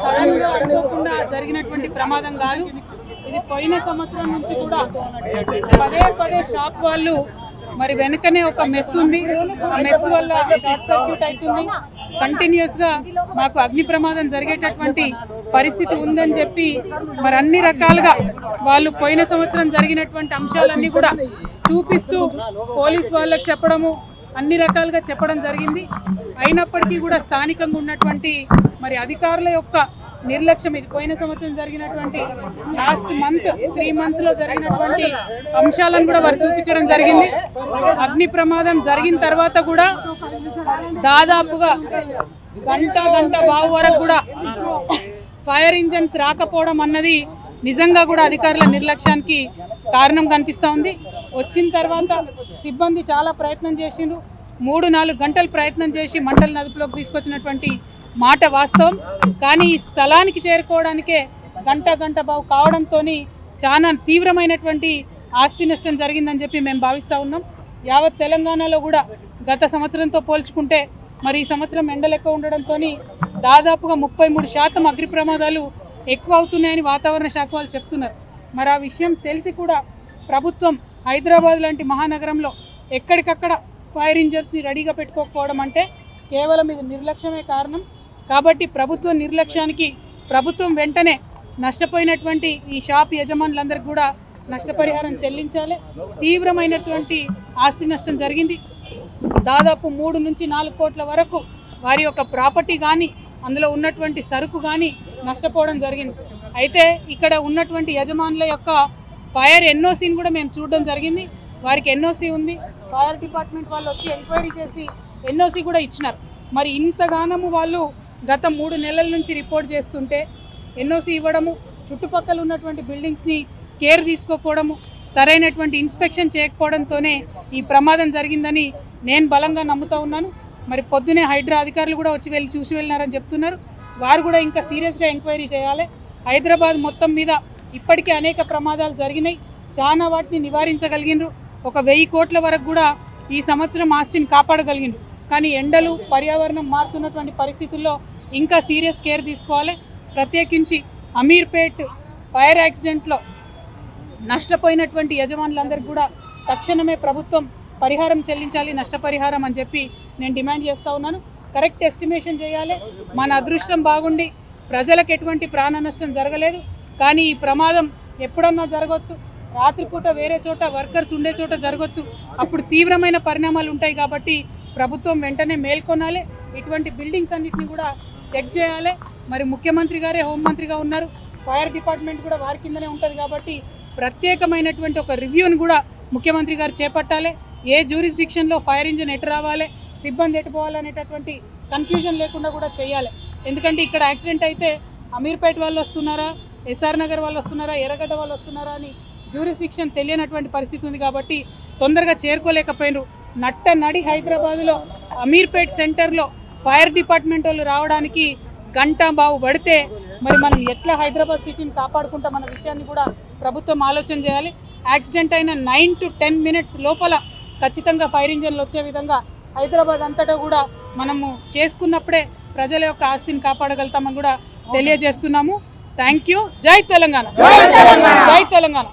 Sudden గా అనుకోకుండా జరిగినటువంటి ప్రమాదం కాదు. ఇది పోయిన సంవత్సరం నుంచి కూడా పదే పదే షాప్ వాళ్ళు మరి వెనుకనే ఒక మెస్ ఉంది, ఆ మెస్ వల్ల షార్ట్ సర్క్యూట్ అవుతుంది, కంటిన్యూస్ గా మాకు అగ్ని ప్రమాదం జరిగేటటువంటి పరిస్థితి ఉందని చెప్పి మరి అన్ని రకాలుగా వాళ్ళు పోయిన సంవత్సరం జరిగినటువంటి అంశాలన్నీ కూడా చూపిస్తూ పోలీస్ వాళ్ళకి చెప్పడము అన్ని రకాలుగా చెప్పడం జరిగింది. అయినప్పటికీ కూడా స్థానికంగా ఉన్నటువంటి మరి అధికారుల యొక్క నిర్లక్ష్యం, ఇది పోయిన సంవత్సరం జరిగినటువంటి లాస్ట్ మంత్ 3 months లో జరిగినటువంటి అంశాలను కూడా వారు చూపించడం జరిగింది. అగ్ని ప్రమాదం జరిగిన తర్వాత కూడా దాదాపుగా గంట బావు వరకు కూడా ఫైర్ ఇంజన్స్ రాకపోవడం అన్నది నిజంగా కూడా అధికారుల నిర్లక్ష్యానికి కారణం కనిపిస్తూ ఉంది. వచ్చిన తర్వాత సిబ్బంది చాలా ప్రయత్నం చేసిండ్రు, 3-4 గంటలు ప్రయత్నం చేసి మంటలు నదుపులోకి తీసుకొచ్చినటువంటి మాట వాస్తవం. కానీ ఈ స్థలానికి చేరుకోవడానికే గంట బావు కావడంతో చాలా తీవ్రమైనటువంటి ఆస్తి నష్టం జరిగిందని చెప్పి మేము భావిస్తూ ఉన్నాం. యావత్ తెలంగాణలో కూడా గత సంవత్సరంతో పోల్చుకుంటే మరి ఈ సంవత్సరం ఎండలు ఎక్కువ ఉండడంతో దాదాపుగా 33% అగ్ని ప్రమాదాలు ఎక్కువ అవుతున్నాయని వాతావరణ శాఖ వాళ్ళు చెప్తున్నారు. మరి ఆ విషయం తెలిసి కూడా ప్రభుత్వం హైదరాబాద్ లాంటి మహానగరంలో ఎక్కడికక్కడ ఫైర్ ఇంజన్స్ని రెడీగా పెట్టుకోకపోవడం అంటే కేవలం ఇది నిర్లక్ష్యమే కారణం. కాబట్టి ప్రభుత్వ నిర్లక్ష్యానికి ప్రభుత్వం వెంటనే నష్టపోయినటువంటి ఈ షాప్ యజమానులందరికీ కూడా నష్టపరిహారం చెల్లించాలి. తీవ్రమైనటువంటి ఆస్తి నష్టం జరిగింది. దాదాపు 3 నుంచి 4 కోట్ల వరకు వారి యొక్క ప్రాపర్టీ కానీ అందులో ఉన్నటువంటి సరుకు కానీ నష్టపోవడం జరిగింది. అయితే ఇక్కడ ఉన్నటువంటి యజమానుల యొక్క ఫైర్ ఎన్ఓసీని కూడా మేము చూడడం జరిగింది. వారికి ఎన్ఓసీ ఉంది, ఫైర్ డిపార్ట్మెంట్ వాళ్ళు వచ్చి ఎంక్వైరీ చేసి ఎన్ఓసీ కూడా ఇచ్చినారు. మరి ఇంతగానము వాళ్ళు గత 3 నెలల నుంచి రిపోర్ట్ చేస్తుంటే ఎన్ఓసీ ఇవ్వడము, చుట్టుపక్కల ఉన్నటువంటి బిల్డింగ్స్ని కేర్ తీసుకోకపోవడము, సరైనటువంటి ఇన్స్పెక్షన్ చేయకపోవడంతోనే ఈ ప్రమాదం జరిగిందని నేను బలంగా నమ్ముతూ ఉన్నాను. మరి పొద్దునే హైడ్రా అధికారులు కూడా వచ్చి చూసి వెళ్ళినారని చెప్తున్నారు. వారు కూడా ఇంకా సీరియస్గా ఎంక్వైరీ చేయాలి. హైదరాబాద్ మొత్తం మీద ఇప్పటికే అనేక ప్రమాదాలు జరిగినాయి, చాలా వాటిని నివారించగలిగినారు. ఒక 1000 కోట్ల వరకు కూడా ఈ సంవత్సరం ఆస్తిని కాపాడగలిగినారు. కానీ ఎండలు, పర్యావరణం మారుతున్నటువంటి పరిస్థితుల్లో ఇంకా సీరియస్ కేర్ తీసుకోవాలి. ప్రత్యేకించి అమీర్పేట్ ఫైర్ యాక్సిడెంట్లో నష్టపోయినటువంటి యజమానులందరికీ కూడా తక్షణమే ప్రభుత్వం పరిహారం చెల్లించాలి, నష్టపరిహారం అని చెప్పి నేను డిమాండ్ చేస్తూ ఉన్నాను. కరెక్ట్ ఎస్టిమేషన్ చేయాలి. మన అదృష్టం బాగుండి ప్రజలకు ఎటువంటి ప్రాణ నష్టం జరగలేదు, కానీ ఈ ప్రమాదం ఎప్పుడన్నా జరగవచ్చు. రాత్రిపూట వేరే చోట వర్కర్స్ ఉండే చోట జరగవచ్చు, అప్పుడు తీవ్రమైన పరిణామాలు ఉంటాయి. కాబట్టి ప్రభుత్వం వెంటనే మేల్కొనాలి, ఇటువంటి బిల్డింగ్స్ అన్నింటినీ కూడా చెక్ చేయాలి. మరి ముఖ్యమంత్రి గారే హోంమంత్రిగా ఉన్నారు, ఫైర్ డిపార్ట్మెంట్ కూడా వారి కిందనే ఉంటుంది. కాబట్టి ప్రత్యేకమైనటువంటి ఒక రివ్యూని కూడా ముఖ్యమంత్రి గారు చేపట్టాలి. ఏ జ్యూరిస్డిక్షన్లో ఫైర్ ఇంజిన్ ఎటు రావాలి, సిబ్బంది ఎటు పోవాలనేటటువంటి కన్ఫ్యూజన్ లేకుండా కూడా చేయాలి. ఎందుకంటే ఇక్కడ యాక్సిడెంట్ అయితే అమీర్పేట్ వాళ్ళు వస్తున్నారా, ఎస్ఆర్ నగర్ వాళ్ళు వస్తున్నారా, ఎర్రగడ్డ వాళ్ళు వస్తున్నారా అని జ్యూరిస్డిక్షన్ తెలియనటువంటి పరిస్థితి ఉంది. కాబట్టి తొందరగా చేరుకోలేకపోయినారు. నడి హైదరాబాద్లో అమీర్పేట్ సెంటర్లో ఫైర్ డిపార్ట్మెంట్ వాళ్ళు రావడానికి గంట బావు పడితే మరి మనం ఎట్లా హైదరాబాద్ సిటీని కాపాడుకుంటామన్న విషయాన్ని కూడా ప్రభుత్వం ఆలోచన చేయాలి. యాక్సిడెంట్ అయిన 9 to 10 minutes లోపల ఖచ్చితంగా ఫైర్ ఇంజన్లు వచ్చే విధంగా హైదరాబాద్ అంతటా కూడా మనము చేసుకున్నప్పుడే ప్రజల యొక్క ఆస్తిని కాపాడగలుగుతామని కూడా తెలియజేస్తున్నాము. Thank you. జై తెలంగాణ. జై తెలంగాణ.